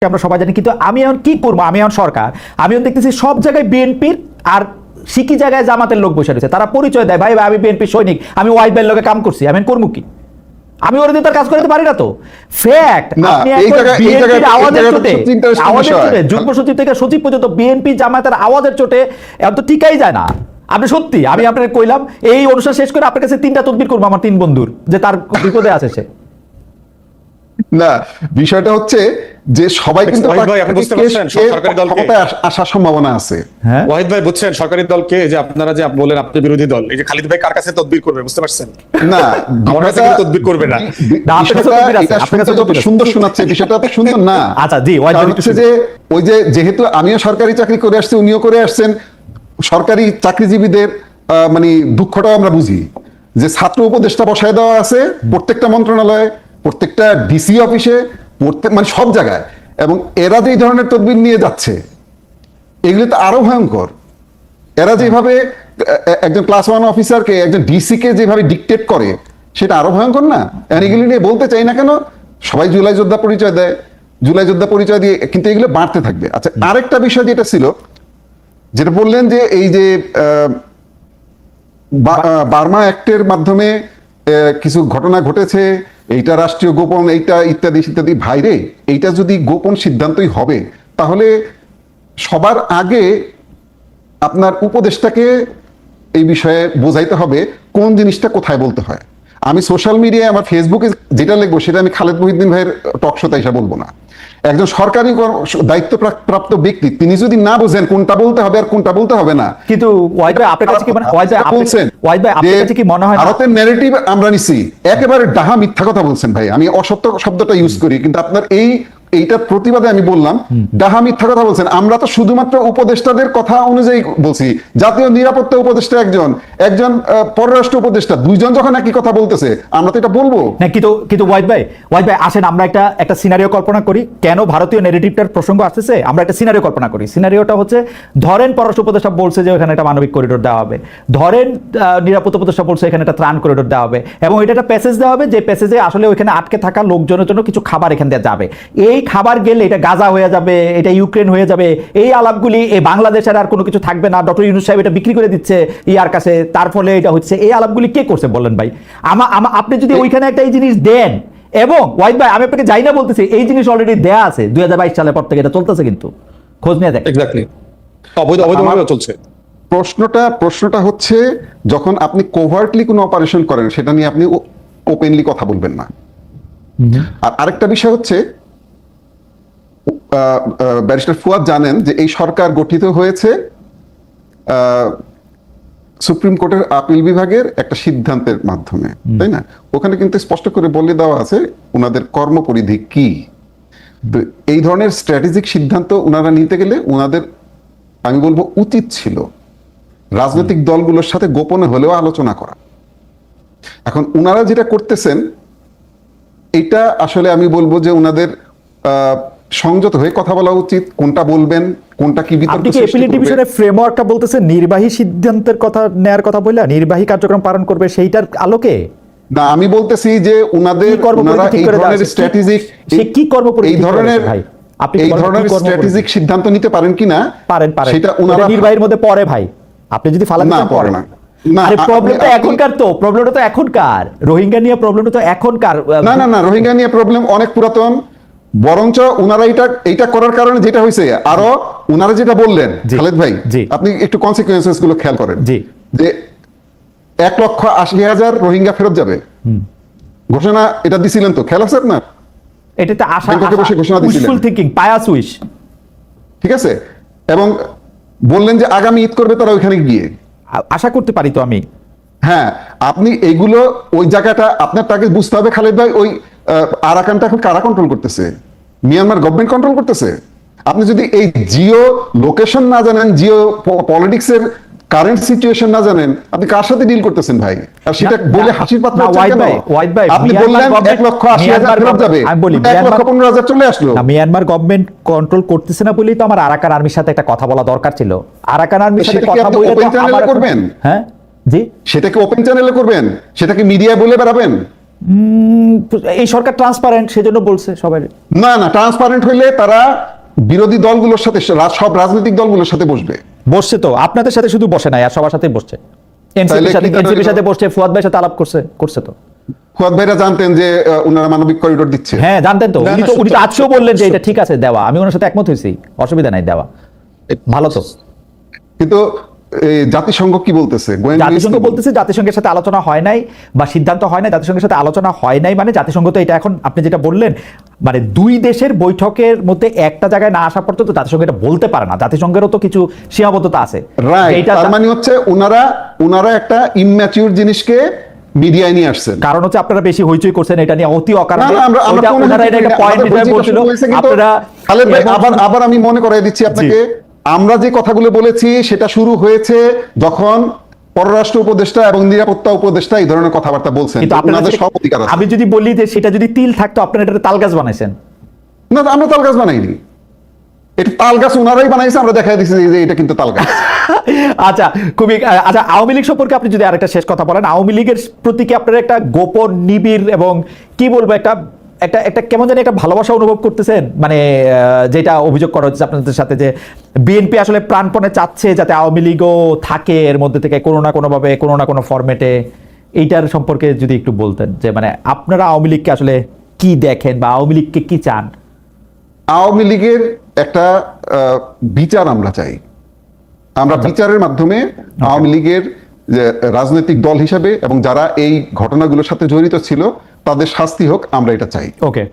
আমরা সবাই জানি, কিন্তু আমি এখন কি করবো? আমি এখন সরকার, আমি এখন দেখতেছি সব জায়গায় বিএনপির আর শিকি জায়গায় জামাতের লোক বসে রয়েছে। তারা পরিচয় দেয়, ভাই আমি বিএনপির সৈনিক, আমি ওয়াইড ভাইয়ের লোকে কাম করছি, আমি করবো কি? আমি ওর দিন তার কাজ করতে পারি না তো। ফ্যাক্ট, আপনি এখন বিএনপির আওয়াজের চোটে, যুগ্ম সচিব থেকে সচিব পর্যন্ত বিএনপি জামাতের আওয়াজের চোটে এখন তো টিকাই যায় না। আপনি সত্যি, আমি আপনাকে কইলাম এই অনুষ্ঠান শেষ করে আপনার কাছে 3টা তদবির করবো আমার 3 বন্ধুর, যে তার বিপদে আছে সে। না, বিষয়টা হচ্ছে যে সবাই কিন্তু সরকারি দলকে আসার সম্ভাবনা আছে। হ্যাঁ ওয়াহিদ ভাই বুঝছেন, সরকারি দলকে যে আপনারা যে বলেন আপনি বিরোধী দল, এই যে খালিদ ভাই কার কাছে তদবির করবে বুঝতে পারছেন? না, আমার কাছে কিন্তু তদবির করবে না। সুন্দর শোনাচ্ছে, বিষয়টা এত সুন্দর না। আচ্ছা জি, হচ্ছে যে ওই যে যেহেতু আমিও সরকারি চাকরি করে আসছি, উনিও করে আসছেন, সরকারি চাকরিজীবীদের মানে দুঃখটাও আমরা বুঝি যে ছাত্র উপদেষ্টা বসায় দেওয়া আছে প্রত্যেকটা মন্ত্রণালয়ে, প্রত্যেকটা ডিসি অফিসে, মানে সব জায়গায়, এবং এরা যে এই ধরনের তদবির নিয়ে যাচ্ছে এগুলো তো আরো ভয়ঙ্কর। এরা যেভাবে একজন ক্লাস 1 অফিসারকে, একজন ডিসি কে যেভাবে ডিকটেট করে, সেটা আরো ভয়ঙ্কর না? এগুলো নিয়ে বলতে চাই না কেন, সবাই জুলাই যোদ্ধা পরিচয় দেয়, জুলাই যোদ্ধা পরিচয় দিয়ে, কিন্তু এগুলো বাড়তে থাকবে। আচ্ছা, আরেকটা বিষয় যেটা ছিল, যেটা বললেন যে এই যে বার্মা অ্যাক্টের মাধ্যমে কিছু ঘটনা ঘটেছে, এইটা রাষ্ট্রীয় গোপন, এইটা ইত্যাদি ইত্যাদি। ভাইরে, এইটা যদি গোপন সিদ্ধান্তই হবে, তাহলে সবার আগে আপনার উপদেষ্টাকে এই বিষয়ে বোঝাইতে হবে কোন জিনিসটা কোথায় বলতে হয়। আমি সোশ্যাল মিডিয়ায়, আমার ফেসবুকে যেটা লিখবো সেটা আমি খালেদ মহিউদ্দিন ভাইয়ের টক শোতে এসে বলবো না। একজন সরকারি দায়িত্বপ্রাপ্ত ব্যক্তি, তিনি যদি না বোঝেন কোনটা বলতে হবে আর কোনটা বলতে হবে না। কিন্তু ওয়াহিদ ভাই আপনার কাছে কি মনে হয়, ওয়াহিদ ভাই আপনার কাছে কি মনে হয় ভারতের ন্যারেটিভ আমরা নিছি, একেবারে ডাহা মিথ্যা কথা বলছেন ভাই। আমি অসত্য শব্দটা ইউজ করি, কিন্তু আপনার এইটার প্রতিবাদে আমি বললাম ডাহা মিথ্যা কথা বলছেন। আমরা তো শুধুমাত্র উপদেষ্টাদের কথা অনুযায়ী বলছি। জাতীয় নিরাপত্তা উপদেষ্টা একজন পররাষ্ট্র উপদেষ্টা, দুইজন যখন একই কথা বলতেছে, আমরা তো এটা বলবো না। কিন্তু ওয়াহিদ ভাই আসেন আমরা একটা সিনারিও কল্পনা করি। কেন ভারতীয় ন্যারেটিভটার প্রসঙ্গ আসতেছে, আমরা একটা সিনারিও কল্পনা করি। সিনারিওটা হচ্ছে, ধরেন পররাষ্ট্র উপদেষ্টা বলছে যে ওখানে একটা মানবিক করিডোর দেওয়া হবে, ধরেন নিরাপত্তা উপদেষ্টা বলছে এখানে একটা ত্রাণ করিডোর দেওয়া হবে, এবং এটা একটা প্যাসেজ দেওয়া হবে, যে প্যাসেজে আসলে ওইখানে আটকে থাকা লোকজনের জন্য কিছু খাবার এখান দিয়ে যাবে। এই খাবার গেলে এটা গাজা হয়ে যাবে, এটা ইউক্রেন হয়ে যাবে, এই আলাপগুলি, এই বাংলাদেশের আর কোনো কিছু থাকবে না, ডক্টর ইউনূস সাহেব এটা বিক্রি করে দিচ্ছে ইয়ার কাছে, তার ফলে এটা হচ্ছে, এই আলাপগুলি কে করছে বলেন ভাই? আপনি যদি ওইখানে একটা এই জিনিস দেন, এবং ওয়াহিদ ভাই আমি আপনাকে যাই না বলতেছি, এই জিনিস অলরেডি দেয়া আছে 2022 সালের পর থেকে, এটা চলতেছে, কিন্তু খোঁজ নিয়ে দেখ। এক্স্যাক্টলি, অবৈধভাবে চলছে। প্রশ্নটা হচ্ছে, যখন আপনি কোভার্টলি কোনো অপারেশন করেন, সেটা নিয়ে আপনি ওপেনলি কথা বলবেন না। আর আরেকটা বিষয় হচ্ছে, ব্যারিস্টার ফুয়াদ জানেন যে এই সরকার গঠিত হয়েছে সুপ্রিম কোর্টের আপিল বিভাগের একটা সিদ্ধান্তের মাধ্যমে, তাই না? ওখানে কিন্তু স্পষ্ট করে বলে দেওয়া আছে ওনাদের কর্মপরিধি কি। এই ধরনের স্ট্র্যাটেজিক সিদ্ধান্ত ওনারা নিতে গেলে ওনাদের, আমি বলবো, উচিত ছিল রাজনৈতিক দলগুলোর সাথে গোপনে হলেও আলোচনা করা। এখন ওনারা যেটা করতেছেন, এটা আসলে আমি বলবো যে ওনাদের সংযত হয়ে কথা বলা উচিত, কোনটা বলবেন, কোনটা কি বিতর্ক সৃষ্টি করবে। আপনি কি অ্যাপিলেট ডিভিশনের ফ্রেমওয়ার্কটা বলতেছেন, নির্বাহী সিদ্ধান্তের কথা নেয়ার কথা বললা, নির্বাহী কার্যক্রম পালন করবে সেইটার আলোকে? না, আমি বলতেছি যে ওনারা এই ধরনের স্ট্র্যাটেজিক, কি কর্মপরিধি, এই ধরনের স্ট্র্যাটেজিক সিদ্ধান্ত নিতে পারেন কিনা, পারেন সেটা ওনারা নির্বাহীর মধ্যে পড়ে ভাই। আপনি যদি ফালান না পড়ে না, আরে প্রবলেমটা এখনকার, তো প্রবলেমটা তো এখনকার, রোহিঙ্গা নিয়ে প্রবলেমটা তো এখনকার। না, রোহিঙ্গা নিয়ে প্রবলেম অনেক পুরাতন। বরঞ্চ ওনারা এইটা করার কারণে যেটা হয়েছে, আরো ওনারা যেটা বললেন খালেদ ভাই, আপনি একটু কনসিকুয়েন্সেস গুলো খেয়াল করেন, যে 1,80,000 রোহিঙ্গা ফেরত যাবে ঘোষণা এটা দিছিলেন, তো খেয়াল আছে আপনার? এটাতে আশা বসে ঘোষণা দিছিলেন, উইশফুল থিংকিং, পায়াস উইশ, ঠিক আছে? এবং বললেন যে আগামী ঈদ করবে তারা ওইখানে গিয়ে, আশা করতে পারি তো আমি। হ্যাঁ, আপনি এইগুলো, ওই জায়গাটা আপনার তাকে বুঝতে হবে খালেদ ভাই। ওই আরাকানটা এখন কারা কন্ট্রোল করতেছে? মিয়ানমার গভর্নমেন্ট কন্ট্রোল করতেছে। আপনি যদি এই জিও লোকেশন না জানেন, জিও পলিটিক্স এর কারেন্ট সিচুয়েশন না জানেন, আপনি কার সাথে ডিল করতেছেন ভাই? আর সেটা বলে হাসির পাত্র হচ্ছে কেন? আপনি বললেন 1,80,000 ফেরত যাবে, 1,15,000 চলে আসলো। মিয়ানমার গভর্নমেন্ট কন্ট্রোল করতেছে না বলেই তো আমার আরাকান আর্মির সাথে একটা কথা বলা দরকার ছিল। আরাকান আর্মির সাথে কথা বলে ওপেন চ্যানেলে করবেন? হ্যাঁ জি, সেটা কি ওপেন চ্যানেলে করবেন? সেটা কি মিডিয়ায় বলে বেড়াবেন? এই সরকার ট্রান্সপারেন্ট, সেজন্য বলছে সবাই। না না, ট্রান্সপারেন্ট হইলে তারা বিরোধী দলগুলোর সাথে, সব রাজনৈতিক দলগুলোর সাথে বসবে। বসছে তো, আপনাদের সাথে শুধু বসে নাই, আর সবার সাথে বসছে। এনসিপির সাথে, এনসিপির সাথে বসছে, ফুয়াদ ভাইয়ের সাথে আলাপ করছে তো। ফুয়াদ ভাইরা জানতেন যে ওনারা মানবিক করিডোর দিচ্ছে? হ্যাঁ জানতেন তো, না, উনি তো সত্য, আজকেও বললেন যে এটা ঠিক আছে দেওয়া, আমি ওনার সাথে একমত হয়েছি, অসুবিধা নাই দেওয়া, ভালো তো। কিন্তু জাতিসংঘ কি বলতেছে? জাতিসংঘ বলতেছে জাতিসংঘের সাথে আলোচনা হয় নাই বা সিদ্ধান্ত হয় নাই, জাতিসংঘের সাথে আলোচনা হয় নাই মানে জাতিসংঘ তো এটা এখন আপনি যেটা বললেন মানে দুই দেশের বৈঠকের মধ্যে একটা জায়গায় না আসা পর্যন্ত জাতিসংঘ এটা বলতে পারে না, জাতিসংঘেরও তো কিছু সীমাবদ্ধতা আছে। রাইট, তার মানে হচ্ছে ওনারা একটা ইমম্যাচিউর জিনিসকে মিডিয়ায় নিয়ে আসছেন। কারণ হচ্ছে আপনারা বেশি হইচই করছেন এটা নিয়ে, অতি অকারণে। আবার আমি মনে করাই দিচ্ছি আপনাকে, আমরা যে কথাগুলো বলেছি সেটা শুরু হয়েছে যখন পররাষ্ট্র উপদেষ্টা এবং নিরাপত্তা উপদেষ্টা এই ধরনের কথাবার্তা বলছেন, আপনাদের সব অধিকার আছে। আমি যদি বলি যে সেটা যদি তিল থাকতো, আপনারা এটা তাল গাছ বানাইছেন। না, আমরা তাল গাছ বানাইনি, এটা তাল গাছ ওনারাই বানাইছে, আমরা দেখাই দিচ্ছি যে এটা কিন্তু তাল গাছ। আচ্ছা, খুবই আচ্ছা, আওয়ামী লীগ সম্পর্কে আপনি যদি আরেকটা শেষ কথা বলেন, আওয়ামী লীগের প্রতি কি আপনারা একটা গোপন নিবিড় এবং কি বলবো একটা একটা একটা কেমন জানি একটা ভালোবাসা অনুভব করতেছেন? মানে যেটা অভিযোগ করা হচ্ছে আপনাদের সাথে যে বিএনপি আসলে প্রাণপণে চাচ্ছে যাতে আওয়ামী লীগও থাকে এর মধ্যে থেকে কোনো না কোনোভাবে, কোনো না কোনো ফরম্যাটে, এইটার সম্পর্কে যদি একটু বলতেন যে মানে আপনারা আওয়ামী লীগকে আসলে কি দেখেন বা আওয়ামী লীগকে কি চান? আওয়ামী লীগের একটা বিচার আমরা চাই, আমরা বিচারের মাধ্যমে আওয়ামী লীগের রাজনৈতিক দল হিসেবে এবং যারা এই ঘটনাগুলোর সাথে জড়িত ছিল তাদের শাস্তি হোক, আমরা এটা চাই। ওকে,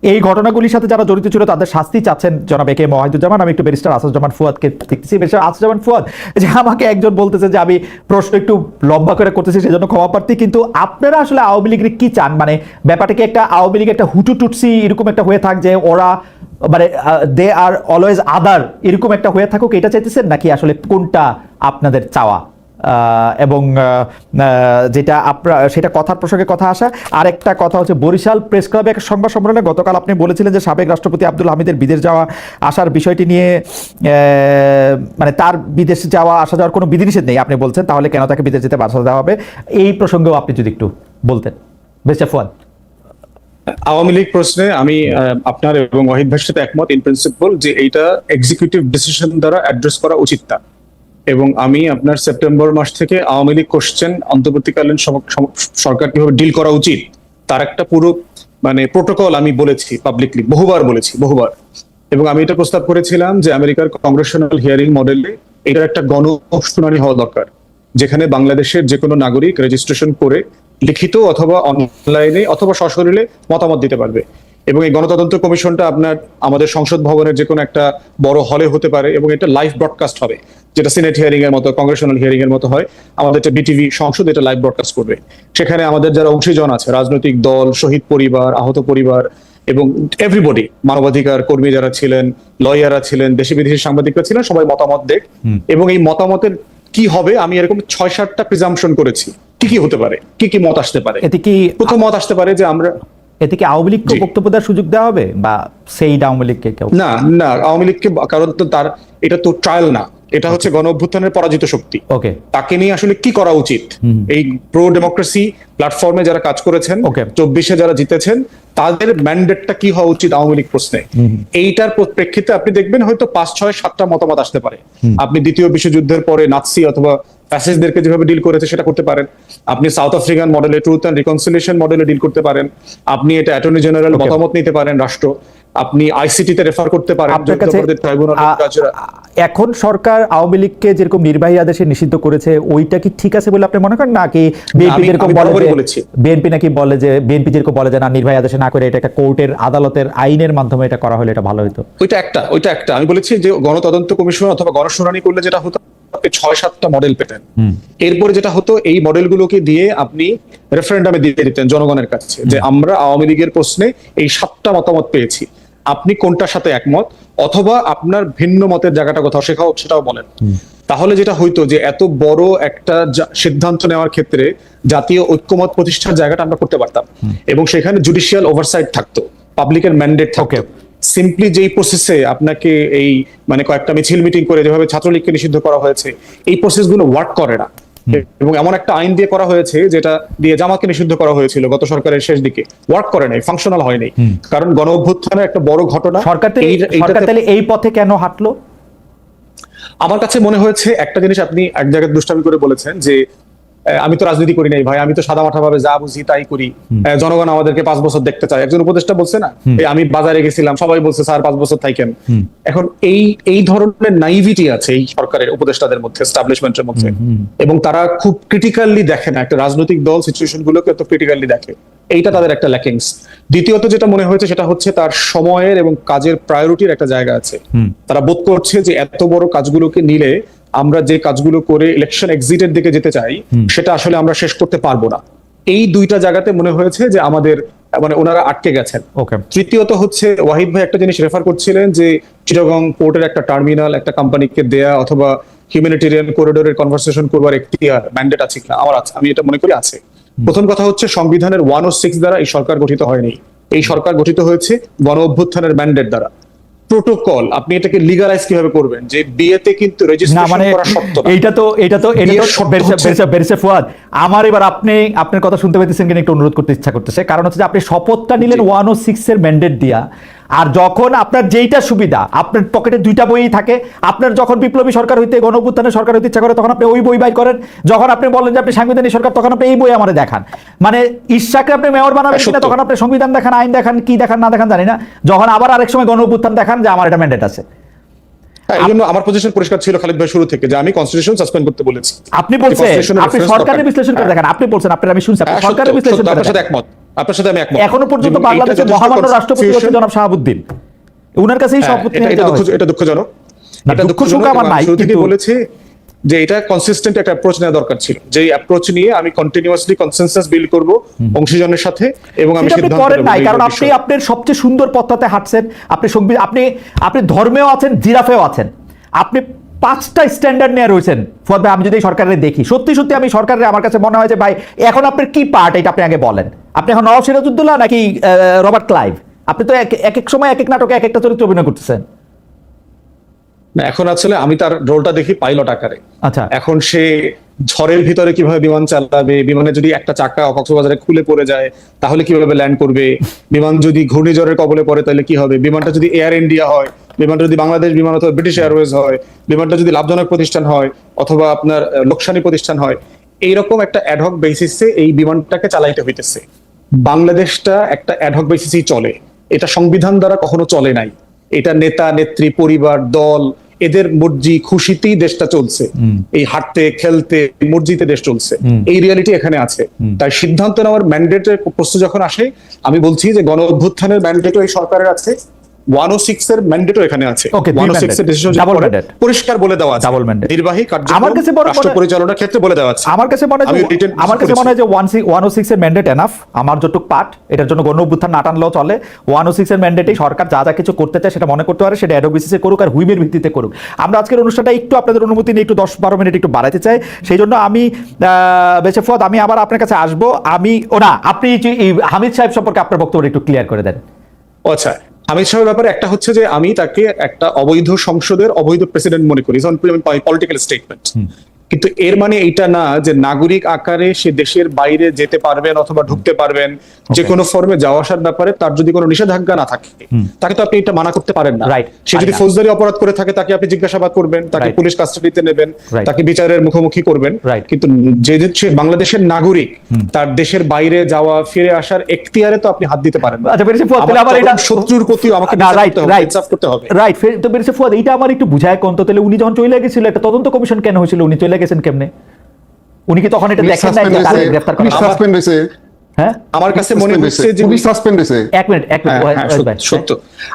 এই ঘটনাগুলির সাথে যারা জড়িত ছিল তাদের শাস্তি চাচ্ছেন জনাব এ কে এম ওয়াহিদুজ্জামান। আমি একটু ব্যারিস্টার আসাদুজ্জামান ফুয়াদকে দেখতেছি। ব্যারিস্টার আসাদুজ্জামান ফুয়াদ, যে আমাকে একজন বলতেছে যে আমি প্রশ্ন একটু লম্বা করে করতেছি সেজন্য ক্ষমা প্রার্থী, কিন্তু আপনারা আসলে আওয়ামী লীগের কি চান? মানে ব্যাপারটা কি একটা আওয়ামী লীগ একটা হুটু টুটসি এরকম একটা হয়ে থাক যে ওরা মানে দে আর অলওয়েজ আদার এরকম একটা হয়ে থাকুক, এটা চাইতেছেন নাকি আসলে কোনটা আপনাদের চাওয়া? এবং যেটা আপনার সেটা কথার প্রসঙ্গে কথা আসা। আরেকটা কথা হচ্ছে বরিশাল প্রেস ক্লাবে এক সংবাদ সম্মেলনে গতকাল আপনি বলেছিলেন যে সাবেক রাষ্ট্রপতি আব্দুল হামিদের বিদেশ যাওয়া আসার বিষয়টি নিয়ে মানে তার বিদেশ যাওয়া আসা যাওয়ার কোনো বিধিনিষেধ নেই আপনি বলছেন, তাহলে কেন তাকে বিদেশ যেতে বাধা দেওয়া হবে? এই প্রসঙ্গেও আপনি যদি একটু বলতেন। বেস্ট ফুয়াদ। আওয়ামী লীগ প্রশ্নে আমি আপনার এবং ওয়াহিদ ভাইয়ের সাথে একমত ইন প্রিন্সিপল যে এইটা এক্সিকিউটিভ ডিসিশন দ্বারা অ্যাড্রেস করা উচিত না। এবং আমি আপনার সেপ্টেম্বর মাস থেকে আওয়ামী লীগ কোশ্চেন অন্তর্বর্তীকালীন সরকার কিভাবে ডিল করা উচিত তার একটা পুরো মানে প্রোটোকল আমি বলেছি পাবলিকলি, বহুবার বলেছি, বহুবার। এবং আমি এটা প্রস্তাব করেছিলাম যে আমেরিকার কংগ্রেশনাল হিয়ারিং মডেলে এটার একটা গণশুনানি হওয়া দরকার, যেখানে বাংলাদেশের যে কোনো নাগরিক রেজিস্ট্রেশন করে লিখিত অথবা অনলাইনে অথবা সশরীরে মতামত দিতে পারবে। এবং এই গণতদন্ত কমিশনটা আপনার আমাদের সংসদ ভবনের যে কোনো একটা বড় হলে হতে পারে এবং এটা লাইভ ব্রডকাস্ট হবে, যেটা সিনেট হিয়ারিং এর মতো, কংগ্রেশনাল হিয়ারিং এর মতো হয়। আমাদের একটা বিটিভি সংসদ এটা লাইভ ব্রডকাস্ট করবে। সেখানে আমাদের যারা অংশীজন আছে, রাজনৈতিক দল, শহীদ পরিবার, আহত পরিবার এবং এভরিবডি, মানবাধিকার কর্মী যারা ছিলেন, লয়াররা ছিলেন, দেশি বিদেশি সাংবাদিকরা ছিলেন, সবাই মতামত দেখ। এবং এই মতামতের কি হবে আমি এরকম 6-7টা প্রিজাম্পশন করেছি কি কি হতে পারে, কি কি মত আসতে পারে। এতে কি প্রথম মত আসতে পারে যে আমরা এতে কি আওয়ামী লীগকে বক্তব্য দেওয়ার সুযোগ দেওয়া হবে বা সেই আওয়ামী লীগকে কেউ? না না, আওয়ামী লীগকে, কারণ তো তার এটা তো ট্রায়াল না, এটা হচ্ছে গণ অভ্যুত্থানের পরাজিত শক্তি। ওকে, তাকে নিয়ে আসলে কি করা উচিত? এই প্রো ডেমোক্রেসি প্ল্যাটফর্মে যারা কাজ করেছেন, 24-এ যারা জিতেছেন, তাদের ম্যান্ডেটটা কি হওয়া উচিত আওয়ামী লীগ প্রশ্নে, এইটার প্রেক্ষিতে আপনি দেখবেন হয়তো 5-6-7টা মতামত আসতে পারে। আপনি দ্বিতীয় বিশ্বযুদ্ধের পরে নাৎসি অথবা ফ্যাসিস্টদেরকে যেভাবে ডিল করেছে সেটা করতে পারেন, আপনি সাউথ আফ্রিকান মডেলে, ট্রুথ অ্যান্ড রিকনসিলিয়েশন মডেলে ডিল করতে পারেন, আপনি এটা অ্যাটর্নি জেনারেল মতামত নিতে পারেন রাষ্ট্র, আপনি আইসিটি তে রেফার করতে পারেন। এখন সরকার আওয়ামী লীগকে যেরকম নির্বাহী আদেশে নিষিদ্ধ করেছে ওইটা কি ঠিক আছে বলে আপনি মনে করেন, নাকি বিএনপি যেরকম বিএনপি নাকি বলে যে বিএনপি যেরকম বলে যে না, নির্বাহী আদেশে না করে এটা একটা কোর্টের আদালতের আইনের মাধ্যমে এটা করা হলে এটা ভালো হতো? ওইটা একটা আমি বলেছি যে গণতদন্ত কমিশন অথবা গণশুনানি করলে যেটা হতো 6-7টা মডেল পেতেন। এরপরে যেটা হতো এই মডেলগুলোকে দিয়ে আপনি রেফারেন্ডামে দিয়ে দিতেন জনগণের কাছে যে আমরা আওয়ামী লীগের প্রশ্নে এই 7টা মতামত পেয়েছি, আপনি কোনটার সাথে একমত অথবা আপনার ভিন্ন মতের জায়গাটা কোথাও সেটাও বলেন। তাহলে যেটা হইতো যে এত বড় একটা সিদ্ধান্ত নেওয়ার ক্ষেত্রে জাতীয় ঐক্যমত প্রতিষ্ঠার জায়গাটা আমরা করতে পারতাম এবং সেখানে জুডিশিয়াল ওভারসাইট থাকতো, পাবলিকের ম্যান্ডেট থাকতো। সিম্পলি যেই প্রসেসে আপনাকে এই মানে কয়েকটা মিছিল মিটিং করে যেভাবে ছাত্রলীগকে নিষিদ্ধ করা হয়েছে, এই প্রসেসগুলো ওয়ার্ক করে না। এবং এমন একটা আইন দিয়ে করা হয়েছে যেটা দিয়ে জামাতকে নিষিদ্ধ করা হয়েছিল গত সরকারের শেষ দিকে, ওয়ার্ক করে নাই, ফাংশনাল হয়নি। কারণ গণ অভ্যুত্থানের একটা বড় ঘটনা। সরকার তাহলে এই পথে কেন হাঁটলো? আমার কাছে মনে হয়েছে একটা জিনিস আপনি এক জায়গায় দুষ্টামি করে বলেছেন যে আমি তো রাজনীতি করি নাই ভাই, আমি তো সাদামাটা ভাবে যা বুঝি তাই করি, জনগণ আমাদেরকে 5 বছর দেখতে চায়। একজন উপদেষ্টা বলছে না, আমি বাজারে গেছিলাম, সবাই বলছে স্যার 5 বছর থাকেন। এখন এই ধরনের নাইভিটি আছে এই সরকারের উপদেষ্টাদের মধ্যে, এস্টাবলিশমেন্টের মধ্যে, এবং তারা খুব ক্রিটিক্যালি দেখে না একটা রাজনৈতিক দল সিচুয়েশন গুলোকে এত ক্রিটিক্যালি দেখে। এইটা তাদের একটা ল্যাকিংস। দ্বিতীয়ত যেটা মনে হয়েছে সেটা হচ্ছে তার সময়ের এবং কাজের প্রায়োরিটির একটা জায়গা আছে। তারা বোধ করছে যে এত বড় কাজগুলোকে নিলে আমরা যে কাজগুলো করে ইলেকশন এক্সিটের দিকে যেতে চাই সেটা আসলে আমরা শেষ করতে পারবো না। এই দুইটা জায়গাতে মনে হয়েছে যে আমাদের মানে ওনারা আটকে গেছেন। তৃতীয়ত হচ্ছে ওয়াহিদ ভাই একটা জিনিস রেফার করছিলেন যে চিটাগং পোর্টের একটা টার্মিনাল একটা কোম্পানিকে দেয়া অথবা হিউম্যানিটেরিয়ান করিডোরের কনভারসেশন করবার এখতিয়ার ম্যান্ডেট আছে কিনা। আমি এটা মনে করি আছে। প্রথম কথা হচ্ছে সংবিধানের 106 দ্বারা এই সরকার গঠিত হয়নি, এই সরকার গঠিত হয়েছে গণ অভ্যুত্থানের ম্যান্ডেট দ্বারা। প্রোটোকল আপনি এটাকে লিগালাইজ কিভাবে করবেন যে বিয়েতে কিন্তু রেজিস্ট্রেশন করা শর্ত না। এটা তো বেরিসে ফুয়াদ, আমার এবার আপনার কথা শুনতে পেতেছেন কিনা একটু অনুরোধ করতে ইচ্ছা করতেছে। কারণ হচ্ছে যে আপনি শপথটা নিলেন 106 এর ম্যান্ডেট দিয়া, আর যখন আপনার যেইটা সুবিধা আপনার পকেটে 2টা বই থাকে, আপনার যখন বিপ্লবী সরকার হইতে গণ অভ্যুত্থানের সরকার হইতে ইচ্ছা করে তখন আপনি ওই বই বাই করেন, যখন আপনি বলেন যে আপনি সাংবিধানিক সরকার তখন আপনি এই বই আমাদের দেখান। মানে ইশাককে আপনি মেয়র বানাবেন কিনা তখন আপনি সংবিধান দেখান, আইন দেখান, কি দেখান না দেখান জানি না, যখন আবার আরেক সময় গণ অভ্যুত্থান দেখান যে আমার এটা ম্যান্ডেট আছে। এই জন্য আমার পজিশন পরিষ্কার ছিল খালিদ ভাই শুরু থেকে যে আমি কনস্টিটিউশন সাসপেন্ড করতে বলেছি। আপনি বলছেন আপনি সরকারের বিশ্লেষণ করে দেখেন, আপনি বলছেন আপনার, আমি শুনছি আপনি সরকারের বিশ্লেষণ করে দেখেন। আপনার সাথে আমি একমত। এখনো পর্যন্ত বাংলাদেশের মহামান্য রাষ্ট্রপতি হচ্ছে জনাব শাহাবুদ্দিন, ওনার কাছেই শপথ নিয়ে এটা দুঃখজনক। এটা দুঃখজনক আমার নাই, কিন্তু বলেছে যে এটা কনসিস্টেন্ট একটা অ্যাপ্রোচ নেওয়া দরকার ছিল, যে অ্যাপ্রোচ নিয়ে আমি কন্টিনিউয়াসলি কনসেনসাস বিল্ড করব অংশীজনের সাথে এবং আমি সিদ্ধান্ত করেন নাই। কারণ আপনি আপনার সবচেয়ে সুন্দর পথটাতে হাঁটছেন, আপনি ধর্মেও আছেন, জিরাফেও আছেন, আপনি 5টা স্ট্যান্ডার্ড নিয়ে রয়েছেন। ফলে আমি যদি সরকারের দেখি সত্যি সত্যি আমি সরকারের, আমার কাছে মনে হয় যে ভাই এখন আপনার কি পার্ট এটা আপনি আগে বলেন। আপনি এখন নওয়াব সিরাজউদ্দৌলা নাকি রবার্ট ক্লাইভ? আপনি তো এক এক সময় এক এক নাটকে এক একটা চরিত্র অভিনয় করতেছেন। এখন আসলে আমি তার রোলটা দেখি পাইলট আকারে। আচ্ছা, এখন সে ঝড়ের ভিতরে কিভাবে বিমান চালাবে, বিমানে যদি একটা চাকা কক্সবাজারে খুলে পড়ে যায় তাহলে কিভাবে ল্যান্ড করবে, বিমান যদি ঘূর্ণিঝড়ের কবলে পড়ে তাহলে কি হবে, বিমানটা যদি এয়ার ইন্ডিয়া হয়, বিমানটা যদি বাংলাদেশ বিমান অথবা ব্রিটিশ এয়ারওয়েজ হয়, বিমানটা যদি লাভজনক প্রতিষ্ঠান হয় অথবা আপনার লোকসানি প্রতিষ্ঠান হয়, এইরকম একটা অ্যাডহক বেসিসে এই বিমানটাকে চালাইতে হইতেছে। বাংলাদেশটা একটা অ্যাডহক বেসিসেই চলে, এটা সংবিধান দ্বারা কখনো চলে নাই। এটা নেতা নেত্রী পরিবার দল এদের মর্জি খুশিতেই দেশটা চলছে, এই হাঁটতে খেলতে মর্জিতে দেশ চলছে, এই রিয়ালিটি এখানে আছে। তাই সিদ্ধান্ত নেওয়ার ম্যান্ডেটের প্রশ্ন যখন আসে আমি বলছি যে গণ অভ্যুত্থানের ম্যান্ডেটও এই সরকারের আছে, 106 এর ম্যান্ডেটও এখানে আছে। 106 এর ডিসিশন পরিষ্কার বলে দেওয়া আছে, নির্বাহী কার্যক্রম রাষ্ট্র পরিচালনার ক্ষেত্রে বলে দেওয়া আছে। আমার কাছে মনে হয় যে 106 এর ম্যান্ডেট এনাফ। আমার যতটুকু পার্ট এটার জন্য গণ অভ্যুত্থান না টানলেও চলে। 106 এর ম্যান্ডেটেই সরকার যা যা কিছু করতে চায় সেটা মনে করতে পারে, সেটা অ্যাডহক বেসিসে করুক আর হুইবের ভিত্তিতে করুক। আমরা আজকের অনুষ্ঠানটা একটু আপনাদের অনুমতি নিয়ে একটু 10-12 মিনিট একটু বাড়াতে চাই, সেই জন্য আমি বেঁচে ফুয়াদ আমি আবার আপনার কাছে আসবো। আপনি হামিদ সাহেব সম্পর্কে আপনার বক্তব্য একটু ক্লিয়ার করে দেন। আচ্ছা, আমির সাহেবের ব্যাপারে একটা হচ্ছে যে আমি তাকে একটা অবৈধ সংসদের অবৈধ প্রেসিডেন্ট মনে করি, পলিটিক্যাল স্টেটমেন্ট। কিন্তু এর মানে এইটা না যে নাগরিক আকারে সে দেশের বাইরে যেতে পারবেন অথবা ঢুকতে পারবেন, যে কোনো ফর্মে যাওয়া আসার ব্যাপারে তার যদি কোনো নিষেধাজ্ঞা না থাকে তাকে তো আপনি এটা মানা করতে পারেন না। সে যদি ফৌজদারি অপরাধ করে থাকে তাকে আপনি জিজ্ঞাসাবাদ করবেন, তাকে পুলিশ কাস্টাডিতে নেবেন, তাকে বিচারের মুখোমুখি করবেন। কিন্তু যে সে বাংলাদেশের নাগরিক, তার দেশের বাইরে যাওয়া ফিরে আসার এখতিয়ারে তো আপনি হাত দিতে পারেন না। শত্রুর প্রতি আমাকে ইনসাফ করতে হবে। রাইট। তো বেরিসে ফুয়াদ এইটা আমার একটু বুঝায় কোন তো, তাহলে উনি যখন চলে গেছিল একটা তদন্ত কমিশন কেন হয়েছিল, উনি চলে গেছেন কেমনে? উনি কি তখন এটা দেখেন নাই যে তাকে গ্রেফতার করা সাসপেন্ড হয়েছে? হ্যাঁ, আমার কাছে মনে হচ্ছে যে পুলিশ সাসপেন্ড হয়েছে। এক মিনিট সত্য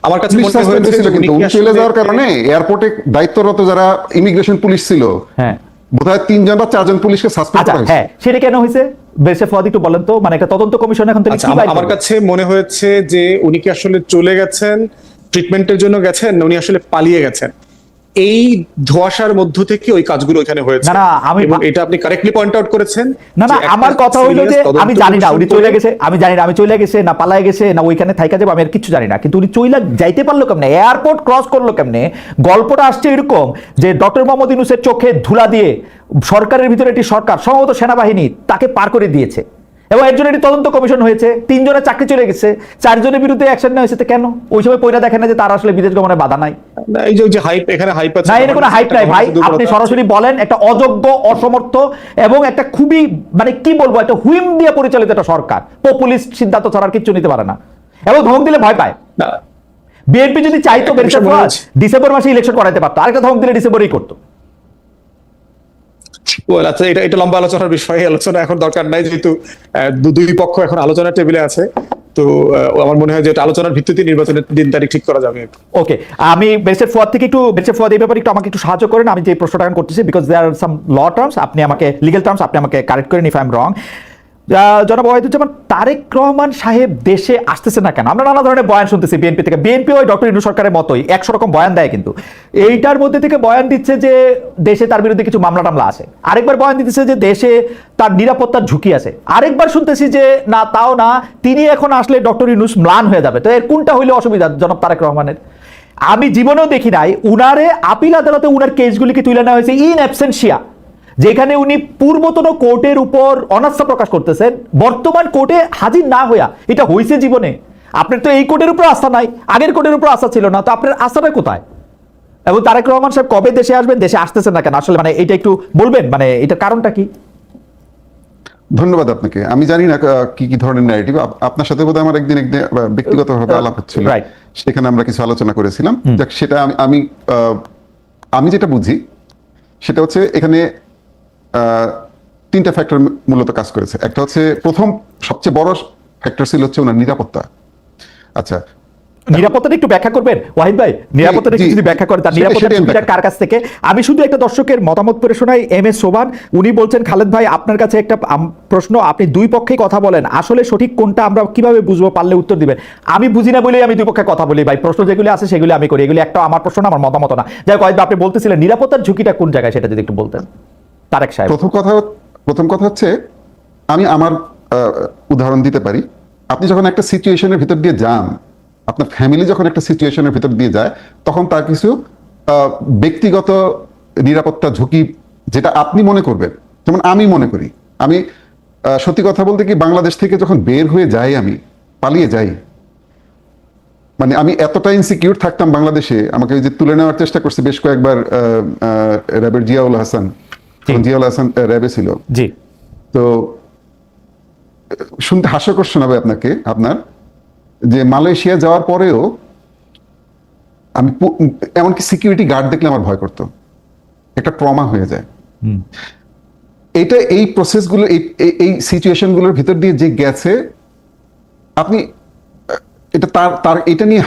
আমার কাছে মনে হয়েছে কিন্তু উনি চলে যাওয়ার কারণে এয়ারপোর্টে দায়িত্বরত যারা ইমিগ্রেশন পুলিশ ছিল, হ্যাঁ বোধহয় 3জন বা 4জন পুলিশকে সাসপেন্ড করা হয়েছে। হ্যাঁ, সেটা কেন হয়েছে বেরিসে ফুয়াদ একটু বলেন তো, মানে একটা তদন্ত কমিশন এখন থেকে কি বাইরে? আমার কাছে মনে হয়েছে যে উনি কি আসলে চলে গেছেন ট্রিটমেন্টের জন্য গেছেন না উনি আসলে পালিয়ে গেছেন। এই ধোঁয়াশার মধ্য থেকে ওই কাজগুলো এখানে হয়েছে। না, না, এবং এটা আপনি কারেক্টলি পয়েন্ট আউট করেছেন। না, যে একটা আমার কথা হইলো যে serious আমি জানি না তদন্ত উনি কমিশন চলে করে- গেছে, আমি জানি না আমি চলে গেছে না পালায় গেছে না ওইখানে থাইকা যাবো, আমি আর কিছু জানি না, কিন্তু উনি চইলা যাইতে পারলো কেমনে, এয়ারপোর্ট ক্রস করলো কেমনে? গল্পটা আসছে এরকম যে ডক্টর মোহাম্মদ ইউনূসের চোখে ধুলা দিয়ে সরকারের ভিতরে একটি সরকার, সম্ভবত সেনাবাহিনী, তাকে পার করে দিয়েছে এবং এর জন্য একটি তদন্ত কমিশন হয়েছে, 3 জনের চাকরি চলে গেছে, 4 জনের বিরুদ্ধে অ্যাকশন নেওয়া হয়েছে। তো কেন ওই সময় পয়লা দেখেন না যে তার আসলে বিদেশ গমনে বাধা নাই? না, এই যে হাইপ, এখানে হাইপ আছে না, এর কোনো হাইপ নাই ভাই, দুর্বলতা আপনি আছে। সরাসরি বলেন একটা অযোগ্য, অসমর্থ এবং একটা খুবই মানে কি বলবো একটা হুইম দিয়ে পরিচালিত একটা সরকার, পপুলিস্ট সিদ্ধান্ত ছাড়া আর কিচ্ছু নিতে পারে না এবং ধমক দিলে ভয় পায়। না, বিএনপি যদি চাইতো একটা ব্যারিস্টার বিষয় মনে ফুয়াদ হচ্ছে। ডিসেম্বর মাসে ইলেকশন করাইতে পারতো, আরেকটা ধমক দিলে ডিসেম্বরেই করতো। well, আচ্ছা, এটা লম্বা আলোচনার বিষয়, আলোচনা এখন দরকার নাই, যেহেতু দুই পক্ষ এখন আলোচনার টেবিলে আছে। তো আমার মনে হয় যে এটা আলোচনার ভিত্তিতে নির্বাচনের দিন তারিখ ঠিক করা যাবে। ওকে, আমি ব্যারিস্টার ফুয়াদ থেকে একটু, ব্যারিস্টার ফুয়াদ এই ব্যাপারে একটু আমাকে একটু সাহায্য করেন, আমি যে প্রশ্নটা এখন করতেছি, because there R some law terms, আপনি আমাকে লিগ্যাল টার্মস আপনি আমাকে কারেক্ট করেন ইফ আই এম রং। জনাব ওয়াহিদুজ্জামান, তারেক রহমান সাহেব দেশে আসতেছে না কেন? আমরা নানা ধরনের বয়ান শুনতেছি বিএনপি থেকে, বিএনপি ওই ডক্টর ইউনূস সরকারের মতোই 100 রকম বয়ান দেয়, কিন্তু এইটার মধ্যে থেকে বয়ান দিচ্ছে যে দেশে তার বিরুদ্ধে কিছু মামলা টামলা আছে, আরেকবার বয়ান দিতেছে যে দেশে তার নিরাপত্তার ঝুঁকি আছে, আরেকবার শুনতেছি যে না তাও না, তিনি এখন আসলে ডক্টর ইউনূস ম্লান হয়ে যাবে। তো এর কোনটা হইলে অসুবিধা জনাব তারেক রহমানের? আমি জীবনেও দেখি নাই উনারে আপিল আদালতে উনার কেসগুলিকে তুলে নেওয়া হয়েছে ইন অ্যাবসেন্সিয়া, যেখানে উনি পূর্বতন কোর্টের উপর অনাস্থা প্রকাশ করতেছেন, বর্তমান কোর্টে হাজির না হইয়া। এটা হয়েছে জীবনে? আপনার তো এই কোর্টের উপর আস্থা নাই, আগের কোর্টের উপর আস্থা ছিল না, তো আপনার আস্থাটা কোথায়? এবং তারেক রহমান সাহেব কবে দেশে আসবেন, দেশে আসতেছেন না কেন আসলে, মানে এটা একটু বলবেন, মানে এটার কারণটা কি? ধন্যবাদ আপনাকে। আমি জানি না কি কি ধরনের ন্যারেটিভ আপনার সাথে বোধহয় আমার একদিন ব্যক্তিগতভাবে আলাপ হচ্ছিল, Right. সেখানে আমরা কিছু আলোচনা করেছিলাম। যাক, সেটা আমি যেটা বুঝি সেটা হচ্ছে এখানে 3টা ফ্যাক্টর মূলত কাজ করেছে। একটা হচ্ছে, প্রথম সবচেয়ে বড় ফ্যাক্টর ছিল হচ্ছে ওনার নিরাপত্তা। আচ্ছা, নিরাপত্তাটা একটু ব্যাখ্যা করবেন ওয়াহিদ ভাই? নিরাপত্তাটা একটু যদি ব্যাখ্যা করেন, তার নিরাপত্তার ঝুঁকিটা কার কাছ থেকে? আমি শুধু একটা দর্শকের মতামত পড়ে শোনাই। MS সোবান, উনি বলছেন, খালেদ ভাই আপনার কাছে একটা প্রশ্ন, আপনি দুই পক্ষেই কথা বলেন, আসলে সঠিক কোনটা আমরা কিভাবে বুঝবো, পারলে উত্তর দিবেন। আমি বুঝি না বলেই আমি দুই পক্ষে কথা বলি ভাই, প্রশ্ন যেগুলি আছে সেগুলি আমি করি, এগুলি একটা আমার প্রশ্ন না, আমার মতামত না। যাই হোক, ওয়াহিদ ভাই, আপনি বলতেছিলেন নিরাপত্তার ঝুঁকিটা কোন জায়গায়, সেটা যদি একটু বলতেন তারেক সাহেব। প্রথম কথা হচ্ছে, আমি আমার উদাহরণ দিতে পারি। আপনি যখন একটা সিচুয়েশনের ভিতর দিয়ে যান, আপনার ফ্যামিলি যখন একটা সিচুয়েশনের ভিতর দিয়ে যায়, তখন তার কিছু ব্যক্তিগত নিরাপত্তা ঝুঁকি, যেটা আপনি মনে করবেন, যেমন আমি মনে করি, আমি সত্যি কথা বলতে কি, বাংলাদেশ থেকে যখন বের হয়ে যাই, আমি পালিয়ে যাই, মানে আমি এতটা ইনসিকিউর থাকতাম বাংলাদেশে, আমাকে ওই যে তুলে নেওয়ার চেষ্টা করছে বেশ কয়েকবার র্যাবের জিয়াউল হাসান, জিয়াউল হাসান র্যাবে ছিল। জি, তো শুনতে হাস্যকর শোনাবে আপনার যে মালয়েশিয়া যাওয়ার পরেও আমি এমনকি সিকিউরিটি গার্ড দেখলে আমার ভয় করতো, একটা ট্রমা হয়ে যায়। এই প্রসেসগুলো, এই সিচুয়েশনগুলোর ভিতর দিয়ে যে গেছে, আপনি এটা তার এটা নিয়ে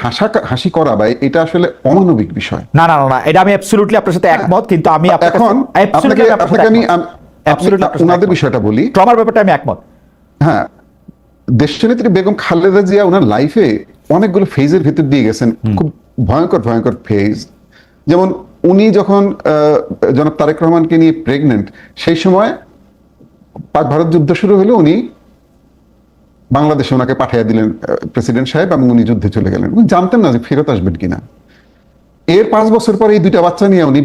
হাসি করা, বা এটা আসলে অমানবিক বিষয়। না না না, এটা আমি অ্যাবসলিউটলি আপনার সাথে একমত, কিন্তু আমি এখন আপনাকে ওনাদের বিষয়টা বলি, ট্রমার ব্যাপারটা আমি একমত। হ্যাঁ, দেশনেত্রী বেগম খালেদা জিয়া ওনার লাইফে অনেকগুলো ফেজের ভিতর দিয়ে গেছেন, খুব ভয়ঙ্কর ভয়ঙ্কর ফেজ। যেমন উনি যখন জনাব তারেক রহমানকে নিয়ে প্রেগনেন্ট, সেই সময় পাক ভারত যুদ্ধ শুরু হলো, উনি বাংলাদেশে ওনাকে পাঠিয়ে দিলেন প্রেসিডেন্ট সাহেব, এবং উনি যুদ্ধে চলে গেলেন। উনি জানতেন না যে ফেরত আসবেন কিনা। এর 5 বছর পরে এই 2টা বাচ্চা নিয়ে উনি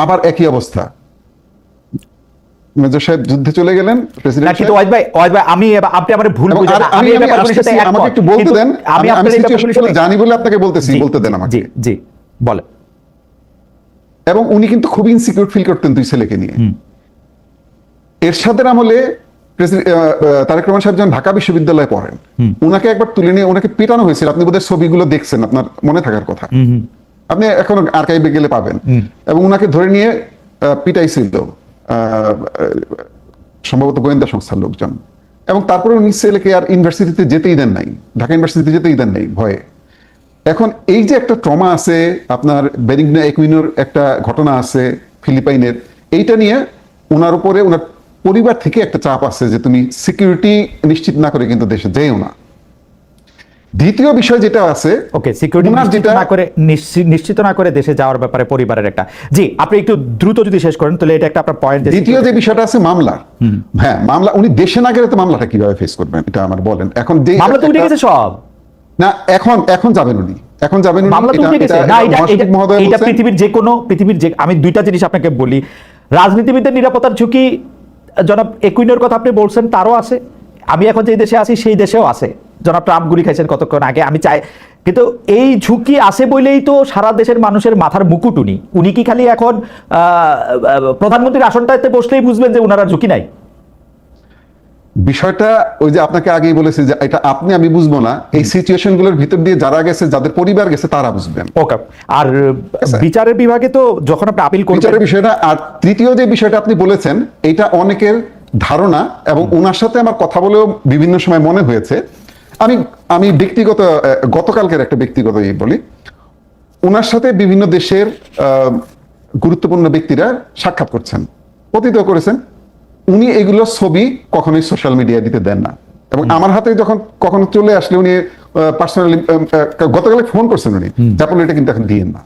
আবার একই অবস্থা, মেজর সাহেব যুদ্ধে চলে গেলেন, প্রেসিডেন্ট কিন্তু ওয়াহিদ ভাই, আপনি আমারে ভুল বুঝেন না, আমি এই ব্যাপারগুলোর সাথে একমত। আমাকে একটু বলতে দেন, আমি আপনার এই ব্যাপারগুলোর সাথে জানি বলে আপনাকে বলতেছি, বলতে দেন আমাকে। জি জি, বলেন। এবং উনি কিন্তু খুব ইনসিকিউর ফিল করতেন 2 ছেলেকে নিয়ে। এরশাদের আমলে তারেক রহমান সাহেব যখন ঢাকা বিশ্ববিদ্যালয়ে পড়েন, উনাকে একবার তুলে নিয়ে ওনাকে পিটানো হয়েছিল। আপনি বোধহয় ছবিগুলো দেখছেন, আপনার মনে থাকার কথা, আপনি এখন আর্কাইভে গেলে পাবেন। এবং উনাকে ধরে নিয়ে পিটাইছিল সম্ভবত গোয়েন্দা সংস্থার লোকজন, এবং তারপরে উনি ছেলেকে আর ইউনিভার্সিটিতে যেতেই দেন নাই, ঢাকা ইউনিভার্সিটিতে যেতেই দেন নাই ভয়ে। এখন এই যে একটা ট্রমা আছে, আপনার বেনিগনা একুইনোর একটা ঘটনা আছে ফিলিপাইনের, এইটা নিয়ে ওনার উপরে ওনার পরিবার থেকে একটা চাপ আছে যে তুমি সিকিউরিটি নিশ্চিত না করে কিন্তু দেশে যেও না। দ্বিতীয় বিষয় যেটা আছে, ওকে, সিকিউরিটি ওনার নিশ্চিত যেটা না করে নিশ্চিত না করে দেশে যাওয়ার ব্যাপারে পরিবারের একটা, জি আপনি একটু দ্রুত যদি শেষ করেন তাহলে এটা একটা আপনার পয়েন্ট। দ্বিতীয় যে বিষয়টা আছে মামলা, হ্যাঁ মামলা, উনি দেশে না গেলে তো মামলাটা কিভাবে ফেস করবেন এটা আমার বলেন। এখন যে মামলা তো উঠে গেছে সব, না এখন যাবেন উনি, এখন যাবেন উনি, মামলা তো উঠে গেছে না, এটা পৃথিবীর যে আমি দুইটা জিনিস আপনাকে বলি, রাজনীতিবিদদের নিরাপত্তার ঝুঁকি জনাব একুইনের কথা আপনি বলছেন তারও আছে, আমি এখন যে দেশে আছি সেই দেশেও আছে, জনাব ট্রাম্প গুলি খাইছেন কতক্ষণ আগে, আমি চাই কিন্তু এই ঝুঁকি আছে বলেই তো সারা দেশের মানুষের মাথার মুকুট উনি কি খালি এখন প্রধানমন্ত্রীর আসনটাতে বসলেই বুঝবেন যে উনার আর ঝুঁকি নাই? বিষয়টা ওই যে আপনাকে আগেই বলেছি যে এটা আপনি আমি বুঝবো না, এই সিচুয়েশন গুলোর ভিতর দিয়ে যারা গেছে, যাদের পরিবার গেছে তারা বুঝবেন। ওকে, আর বিচারের বিভাগে তো যখন আপনি আপিল করবেন বিচারের বিষয়টা, আর তৃতীয় যে বিষয়টা আপনি বলেছেন এটা অনেকের ধারণা, এবং ওনার সাথে আমার কথা বলেও বিভিন্ন সময় মনে হয়েছে, আমি ব্যক্তিগত গতকালকের একটা ব্যক্তিগত বলি, ওনার সাথে বিভিন্ন দেশের গুরুত্বপূর্ণ ব্যক্তিরা সাক্ষাৎ করছেন, অতীতও করেছেন, উনি এগুলো ছবি কখনোই সোশ্যাল মিডিয়ায় দিতে দেন না, এবং আমার হাতে যখন কখনো চলে আসলে উনি পার্সোনালি গতকালে ফোন করছেন উনি, যার এটা কিন্তু এখন দিয়েন না,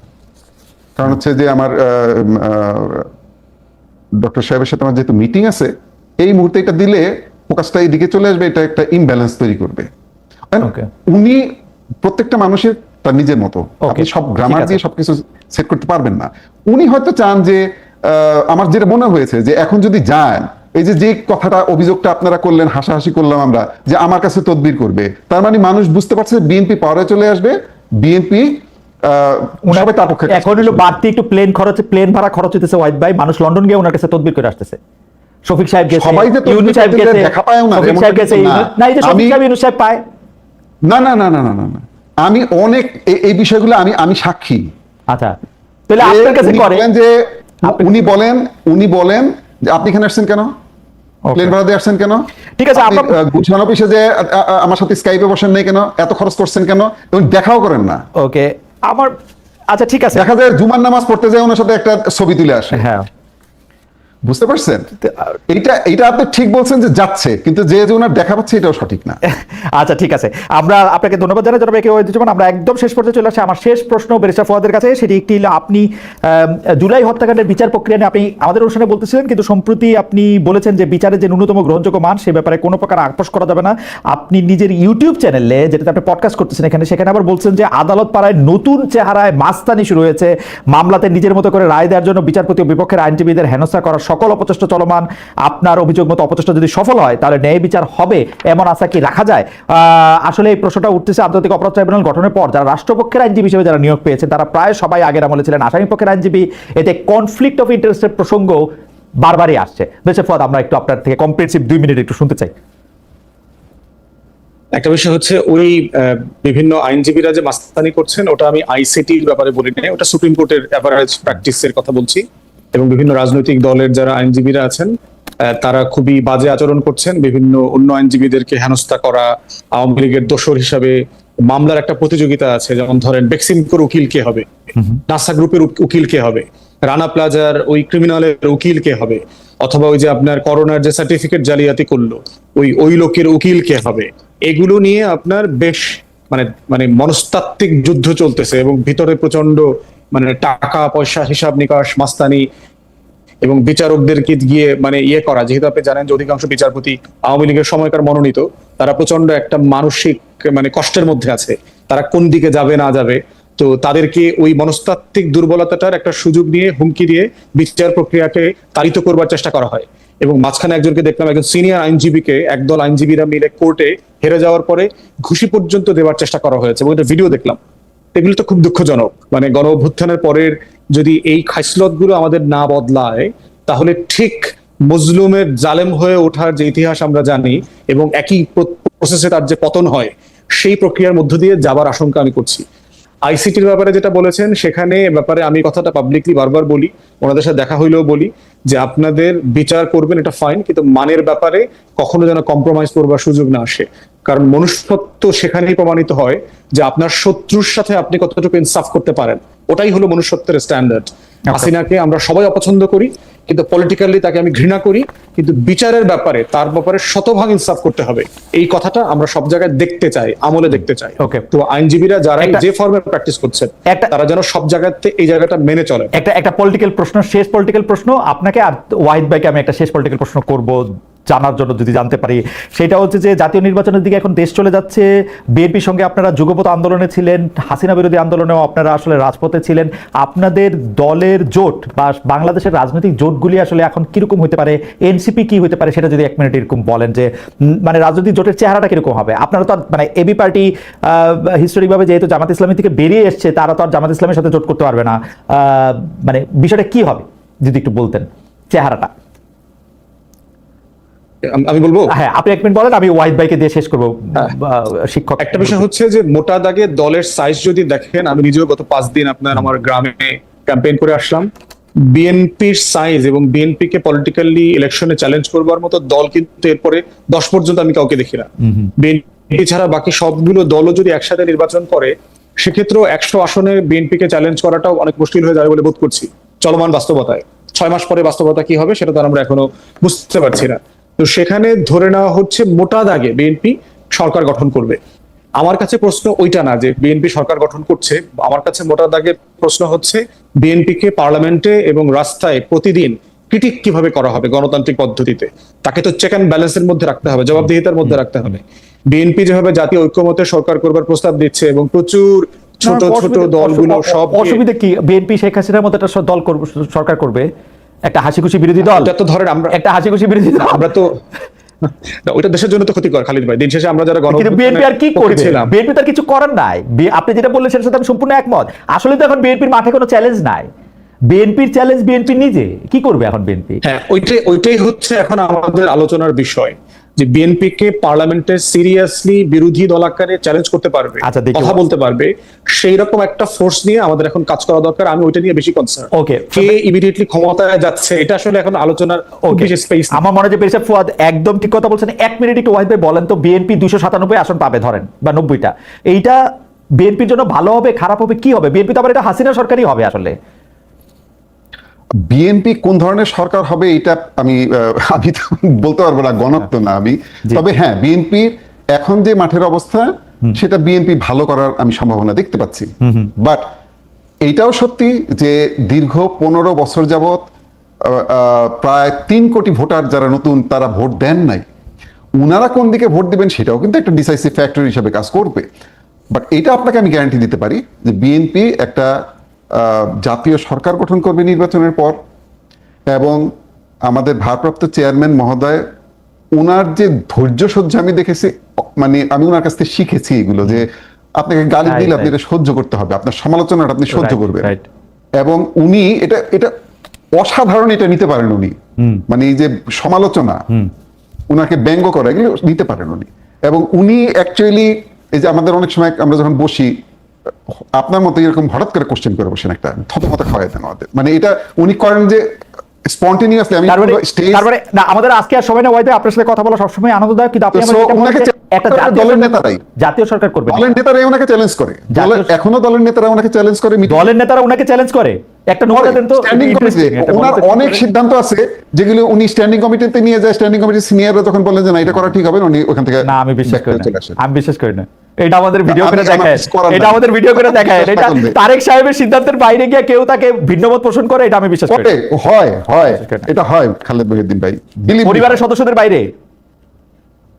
কারণ হচ্ছে যে আমার ডক্টর সাহেবের সাথে আমার যেহেতু মিটিং আছে, এই মুহূর্তে এটা দিলে ফোকাসটা এইদিকে চলে আসবে, এটা একটা ইমব্যালেন্স তৈরি করবে। উনি প্রত্যেকটা মানুষের তার নিজের মতো, আপনি সব গ্রামার দিয়ে সবকিছু সেট করতে পারবেন না। উনি হয়তো চান যে আমার যেটা মনে হয়েছে যে এখন যদি যান, এই যে কথাটা অভিযোগটা আপনারা করলেন, হাসাহাসি করলাম আমরা, যে আমার কাছে তদবির করবে, তার মানে মানুষ বুঝতে পারছে বিএনপি পাওয়ারে চলে আসবে, বিএনপি সবাই তার পক্ষে। এখন হলো বাড়তি একটু প্লেন ভাড়া খরচ হইতেছে ওয়াহিদ ভাই, মানুষ লন্ডন গিয়ে ওনার কাছে তদবির করে আসতেছে। শফিক সাহেব গেছে, সবাই যে ইউনূস সাহেব গেছে, দেখা পায় না, শফিক সাহেব গেছে, না এই যে শফিক সাহেব ইউনূস সাহেব পায় না না না না না না, আমি অনেক এই বিষয়গুলো আমি সাক্ষী। আচ্ছা, তাহলে আপনার কাছে করে যে উনি বলেন যে আপনি এখানে আসছেন কেন, প্লেন ভাড়া দিয়ে আসছেন কেন, ঠিক আছে গুছানো অফিসে যে আমার সাথে স্কাইপে বসেন নাই কেন, এত খরচ করছেন কেন, এবং দেখাও করেন না। ওকে, আমার আচ্ছা ঠিক আছে, দেখা যায় জুমার নামাজ পড়তে যায় ওনার সাথে একটা ছবি তুলে আসে। হ্যাঁ, বুঝতে পারছেন? এইটা আপনি ঠিক বলছেন যে যাচ্ছে, কিন্তু যে ওনার দেখা পাচ্ছে এটাও সঠিক না। আচ্ছা ঠিক আছে, আমরা আপনাকে ধন্যবাদ জানাই জনাব একে ওয়াহিদুজ্জামান। আমরা একদম শেষ পর্যায়ে চলে আসছি। আমার শেষ প্রশ্ন ব্যারিস্টার ফুয়াদের কাছে, সেটি একটি হলো, আপনি জুলাই হত্যাকাণ্ডের বিচার প্রক্রিয়া নিয়ে আপনি আমাদের অনুষ্ঠানে বলতেছিলেন, কিন্তু সম্প্রতি আপনি বলেছেন যে বিচারের যে ন্যূনতম গ্রহণযোগ্য মান সে ব্যাপারে কোনো প্রকার আপোষ করা যাবে না। আপনি নিজের ইউটিউব চ্যানেলে, যেটাতে আপনি পডকাস্ট করতেছেন সেখানে আবার বলছেন যে আদালত পাড়ায় নতুন চেহারায় মাস্তানি শুরু হয়েছে, মামলাতে নিজের মতো করে রায় দেওয়ার জন্য বিচারপতি ও বিপক্ষের আইনজীবীদের হেনস্থা করার সকল অপচেষ্টা চলমান। আপনার অভিযোগ মতো অপচেষ্টা যদি সফল হয় তাহলে ন্যায় বিচার হবে, এমন আশা কি রাখা যায়? আসলে এই প্রশ্নটা উঠতেছে আন্তর্জাতিক অপরাধ ট্রাইব্যুনাল গঠনের পর যারা রাষ্ট্রপক্ষের আইনজীবী হিসেবে যারা নিয়োগ পেয়েছেন তারা প্রায় সবাই আগের আমলে ছিলেন আসামি পক্ষের আইনজীবী। এতে কনফ্লিক্ট অফ ইন্টারেস্টের প্রসঙ্গ বারবারই আসছে। ব্যারিস্টার ফুয়াদ, আমরা একটু আপনার থেকে কম্প্রিহেনসিভ 2 মিনিট একটু শুনতে চাই। একটা বিষয় হচ্ছে ওই বিভিন্ন আইনজীবীরা যে মাস্তানি করছেন, ওটা আমি আইসিটির ব্যাপারে বলি না, ওটা সুপ্রিম কোর্টের এভারেজ প্র্যাকটিসের কথা বলছি। এবং বিভিন্ন রাজনৈতিক দলের যারা আইনজীবীরা আছেন তারা খুবই বাজে আচরণ করছেন, বিভিন্ন অন্য আইনজীবীদেরকে হেনস্থা করা, আওয়ামী লীগের দোসর হিসাবে মামলার একটা প্রতিযোগিতা আছে, যেমন ধরেন বেক্সিমকোর উকিল কে হবে, নাসা গ্রুপের উকিল কে হবে, রানা প্লাজার ওই ক্রিমিনালের উকিল কে হবে, অথবা ওই যে আপনার করোনার যে সার্টিফিকেট জালিয়াতি করলো ওই লোকের উকিল কে হবে, এগুলো নিয়ে আপনার বেশ মানে মনস্তাত্ত্বিক যুদ্ধ চলতেছে, এবং ভিতরে প্রচন্ড টাকা পয়সা হিসাব নিকাশ মাস্তানি, এবং বিচারকদেরকে গিয়ে ইয়ে করা। যেহেতু আপনি জানেন যে অধিকাংশ বিচারপতি আওয়ামী লীগের সময়কার মনোনীত, তারা প্রচন্ড একটা মানসিক কষ্টের মধ্যে আছে, তারা কোন দিকে যাবে না যাবে, তো তাদেরকে ওই মনস্তাত্ত্বিক দুর্বলতাটার একটা সুযোগ নিয়ে হুমকি দিয়ে বিচার প্রক্রিয়াকে তাড়িত করবার চেষ্টা করা হয়। এবং মাঝখানে একজনকে দেখলাম, একজন সিনিয়র আইনজীবীকে একদল আইনজীবীরা মিলে কোর্টে হেরে যাওয়ার পরে ঘুষি পর্যন্ত দেওয়ার চেষ্টা করা হয়েছে, এবং এটা ভিডিও দেখলাম। এগুলো তো খুব দুঃখজনক। গণ অভ্যুত্থানের পরের যদি এই খাইসলত গুলো আমাদের না বদলায়, তাহলে ঠিক মজলুমের জালেম হয়ে ওঠার যে ইতিহাস আমরা জানি, এবং একই প্রসেসে তার যে পতন হয়, সেই প্রক্রিয়ার মধ্য দিয়ে যাবার আশঙ্কা আমি করছি। আইসিটির ব্যাপারে যেটা বলেছেন, সেখানে ব্যাপারে আমি কথাটা পাবলিকলি বারবার বলি, ওনাদের সাথে দেখা হইলেও বলি যে আপনাদের বিচার করবেন, এটা ফাইন, কিন্তু মানের ব্যাপারে কখনো যেন কম্প্রোমাইজ করবার সুযোগ না আসে। কারণ মনুষ্যত্ব সেখানেই প্রমাণিত হয় যে আপনার শত্রুর সাথে আপনি কতটুকু ইনসাফ করতে পারেন, ওটাই হলো মনুষ্যত্বের স্ট্যান্ডার্ড। হাসিনাকে আমরা সবাই অপছন্দ করি, কিন্তু পলিটিক্যালি তাকে আমি ঘৃণা করি, কিন্তু বিচারের ব্যাপারে তার ব্যাপারে শতভাগ ইনসাফ করতে হবে, এই কথাটা আমরা সব জায়গায় দেখতে চাই, আমলে দেখতে চাই। Okay. তো আইনজীবীরা যারা একটা- যে ফর্মে প্র্যাকটিস করছেন একটা- তারা যেন সব জায়গাতে এই জায়গাটা মেনে চলে। একটা পলিটিক্যাল প্রশ্ন, শেষ পলিটিক্যাল প্রশ্ন আপনাকে আর ওয়াহিদ ভাইকে আমি একটা শেষ পলিটিক্যাল প্রশ্ন করব জানার জন্য, যদি জানতে পারি। সেটা হচ্ছে যে জাতীয় নির্বাচনের দিকে এখন দেশ চলে যাচ্ছে, বিএনপির সঙ্গে আপনারা যুগপৎ আন্দোলনে ছিলেন, হাসিনা বিরোধী আন্দোলনেও আপনারা আসলে রাজপথে ছিলেন। আপনাদের দলের জোট বা বাংলাদেশের রাজনৈতিক জোটগুলি আসলে এখন কিরকম হতে পারে, এনসিপি কি হতে পারে, সেটা যদি 1 মিনিট এরকম বলেন যে মানে রাজনৈতিক জোটের চেহারাটা কিরকম হবে। আপনারা তো আর মানে এবি পার্টি হিস্টোরিকভাবে যেহেতু জামাত ইসলামী থেকে বেরিয়ে এসছে, তারা তো আর জামাত ইসলামের সাথে জোট করতে পারবে না। মানে বিষয়টা কি হবে যদি একটু বলতেন চেহারাটা। আমি বলবো, হ্যাঁ, আপনি 1 মিনিট বলেন, আমি ওয়াহিদ ভাইকে দিয়ে শেষ করবো। শিক্ষক একটা বিষয় হচ্ছে যে মোটা দাগে দলের সাইজ যদি দেখেন, আমি নিজেও গত 5 দিন আপনার আমার গ্রামে ক্যাম্পেইন করে আসলাম। বিএনপির সাইজ এবং বিএনপি কে পলিটিক্যালি ইলেকশনে চ্যালেঞ্জ করবার মতো দল কিন্তু এরপরে 10 পর্যন্ত আমি কাউকে দেখি না। বিএনপি ছাড়া বাকি সবগুলো দলও যদি একসাথে নির্বাচন করে, সেক্ষেত্রেও 100 আসনে বিএনপি কে চ্যালেঞ্জ করাটাও অনেক মুশকিল হয়ে যাবে বলে বোধ করছি চলমান বাস্তবতায়। 6 মাস পরে বাস্তবতা কি হবে সেটা তো আমরা এখনো বুঝতে পারছি না। তো সেখানে ধরে নেওয়া হচ্ছে মোটা দাগে বিএনপি সরকার গঠন করবে। আমার কাছে প্রশ্ন ওইটা না যে বিএনপি সরকার গঠন করছে, আমার কাছে মোটা দাগে প্রশ্ন হচ্ছে বিএনপি কে পার্লামেন্টে এবং রাস্তায় প্রতিদিন ক্রিটিক কিভাবে করা হবে গণতান্ত্রিক পদ্ধতিতে। তাকে তো চেক অ্যান্ড ব্যালেন্সের মধ্যে রাখতে হবে, জবাবদিহিতার মধ্যে রাখতে হবে। বিএনপি যেভাবে জাতীয় ঐক্যমতে সরকার করবার প্রস্তাব দিচ্ছে এবং প্রচুর ছোট ছোট দলগুলো সব, অসুবিধা কি? বিএনপি শেখ হাসিনার মতো একটা দল করবে, সরকার করবে, একটা হাসি খুশি বিরোধী দল। এটা তো ধরেন আমরা একটা হাসি খুশি বিরোধী দল, আমরা তো না, ওইটা দেশের জন্য তো ক্ষতিকর খালিদ ভাই। দিন শেষে আমরা যারা কিন্তু বিএনপি আর কি করবে? ছিলাম, বিএনপি তার কিছু করার নাই। আপনি যেটা বললেন সেটার সাথে আমি সম্পূর্ণ একমত। আসলে তো এখন বিএনপির মাঠে কোনো চ্যালেঞ্জ নাই, বিএনপির চ্যালেঞ্জ বিএনপি নিজে। কি করবে এখন বিএনপি? হ্যাঁ, ওইটাই হচ্ছে এখন আমাদের আলোচনার বিষয়, যে বিএনপি কে পার্লামেন্টে সিরিয়াসলি বিরোধী দল আকারে চ্যালেঞ্জ করতে পারবে, আচ্ছা, দেখি। কথা বলতে পারবে, সেই রকম একটা ফোর্স নিয়ে আমাদের এখন কাজ করা দরকার। আমি ওইটা নিয়ে বেশি কনসার্ন। ওকে, কে ইমিডিয়েটলি ক্ষমতায় যাচ্ছে এটা আসলে এখন আলোচনার খুব বেশি স্পেস। আমার মনে হয় পেশা ফুয়াদ একদম ঠিক কথা বলছেন। 1 মিনিট একটু ওয়াহিদ ভাই বলেন তো, বিএনপি 297 আসন পাবে ধরেন, বা 90টা, এইটা বিএনপির জন্য ভালো হবে, খারাপ হবে, কি হবে? বিএনপি তো আবার এটা হাসিনা সরকারই হবে আসলে। বিএনপি কোন ধরনের সরকার হবে এটা আমি তো বলতে পারবো না, গণত্ব না আমি। তবে হ্যাঁ, বিএনপির এখন যে মাঠের অবস্থা সেটা বিএনপি ভালো করার আমি সম্ভাবনা দেখতে পাচ্ছি। বাট এইটাও সত্যি যে দীর্ঘ 15 বছর যাবত প্রায় 3 কোটি ভোটার যারা নতুন, তারা ভোট দেন নাই। উনারা কোন দিকে ভোট দিবেন সেটাও কিন্তু একটা ডিসাইসিভ ফ্যাক্টর হিসেবে কাজ করবে। বাট এটা আপনাকে আমি গ্যারান্টি দিতে পারি যে বিএনপি একটা জাতীয় সরকার গঠন করবে নির্বাচনের পর, এবং আমাদের ভারপ্রাপ্ত চেয়ারম্যান মহোদয়, ওনার যে ধৈর্য সহ্য আমি দেখেছি, মানে আমি ওনার কাছ থেকে শিখেছি এগুলো, যে আপনাকে গালি দিলে আপনি এটা সহ্য করতে হবে, আপনার সমালোচনাটা আপনি সহ্য করবেন। এবং উনি এটা অসাধারণ এটা নিতে পারেন উনি, মানে এই যে সমালোচনা, উনাকে ব্যঙ্গ করা, এগুলো নিতে পারেন উনি। এবং উনি অ্যাকচুয়ালি এই যে আমাদের অনেক সময় আমরা যখন বসি, আপনার মতো এরকম হঠাৎ করে কোশ্চেন করে বসেন, একটা থতমত খাওয়াই দেন আমাদের, মানে এটা উনি করেন যে স্পন্টেনিয়াসলি। আমি তারপরে না, আমাদের আজকে আর সময় না ওয়াহিদ ভাই, আপনার সাথে কথা বলা সবসময় আনন্দদায়ক, কিন্তু আপনি একটা দলের নেতারাই জাতীয় সরকার করবে, দলের নেতারাই ওনাকে চ্যালেঞ্জ করে, এখনো দলের নেতারা ওনাকে চ্যালেঞ্জ করে, দলের নেতারা ওনাকে চ্যালেঞ্জ করে। একটা নোটা দেন তো। ওনার অনেক সিদ্ধান্ত আছে যেগুলো উনি স্ট্যান্ডিং কমিটিতে নিয়ে যায়, স্ট্যান্ডিং কমিটির সিনিয়ররা যখন বলেন যে না এটা করা ঠিক হবে না, উনি ওখান থেকে না, আমি বিশ্বাস করি না, চলে আসেন। আমি বিশ্বাস করি না। এটা আমাদের ভিডিও করে আমি দেখায়, করার এটা নাই। আমাদের ভিডিও করে দেখায়, বিশ্বাস এটা করবে। তারেক সাহেবের সিদ্ধান্তের বাইরে গিয়ে কেউ তাকে ভিন্নমত পোষণ করে, এটা আমি বিশ্বাস করি না। হয় এটা হয় খালেদ মহিউদ্দিন ভাই, পরিবারের সদস্যদের বাইরে,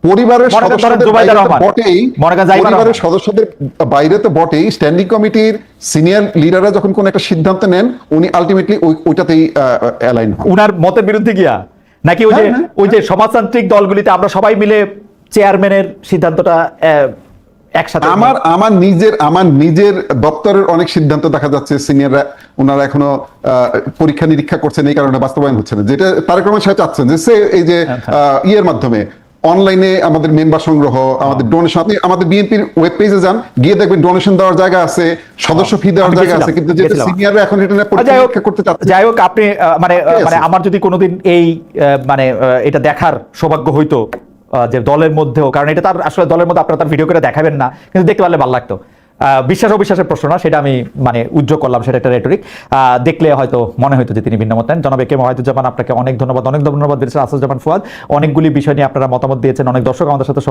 পরিবারের মনে করেন সদস্যদের জুবাইদা বাইরে তো রহমান, বটেই, মনে করেন জাইমা পরিবারের রহমান। সদস্যদের বাইরে তো বটেই, স্ট্যান্ডিং কমিটির সিনিয়র লিডাররা যখন কোন একটা সিদ্ধান্ত নেন, উনি আলটিমেটলি ওইটাতেই অ্যালাইন হন। উনার মতের বিরুদ্ধে গিয়া নাকি ওই যে সমাজতান্ত্রিক দলগুলিতে আমরা সবাই মিলে চেয়ারম্যানের সিদ্ধান্তটা একসাথে। আমার নিজের দপ্তরের অনেক সিদ্ধান্ত দেখা যাচ্ছে সিনিয়ররা ওনারা এখনো পরীক্ষা নিরীক্ষা করছেন, এই কারণে বাস্তবায়ন হচ্ছে না, যেটা তারেক রহমান সাহেব চাচ্ছেন যে এই যে ইয়ের মাধ্যমে অনলাইনে আমাদের মেম্বার সংগ্রহ, আমাদের ডোনেশন, আপনি আমাদের বিএনপির ওয়েব পেজে যান, গিয়ে দেখবেন ডোনেশন দেওয়ার জায়গা আছে, সদস্য ফি দেওয়ার জায়গা আছে, কিন্তু যেটা সিনিয়ররা এখন এটা পরীক্ষা করতে চাচ্ছে। যাই হোক, আপনি মানে আমার যদি কোনোদিন এই মানে এটা দেখার সৌভাগ্য হইতো যে দলের মধ্যেও, কারণ এটা তার আসলে দলের মধ্যে আপনারা তার ভিডিও করে দেখাবেন না, কিন্তু দেখতে পারলে ভালো লাগতো বিশ্বাস অবিশ্বাসের প্রশ্ন না, সেটা আমি মানে উদ্যোগ করলাম, সেটা একটা রেটরিক। দেখলে হয়তো মনে হতো যে তিনি ভিন্ন মত নেন। জনাব এ কে এম ওয়াহিদুজ্জামান, আপনাকে অনেক ধন্যবাদ দিয়েছেন। আসাদুজ্জামান ফুয়াদ, অনেকগুলি বিষয় নিয়ে আপনারা মতামত দিয়েছেন, অনেক দর্শক আমাদের সাথে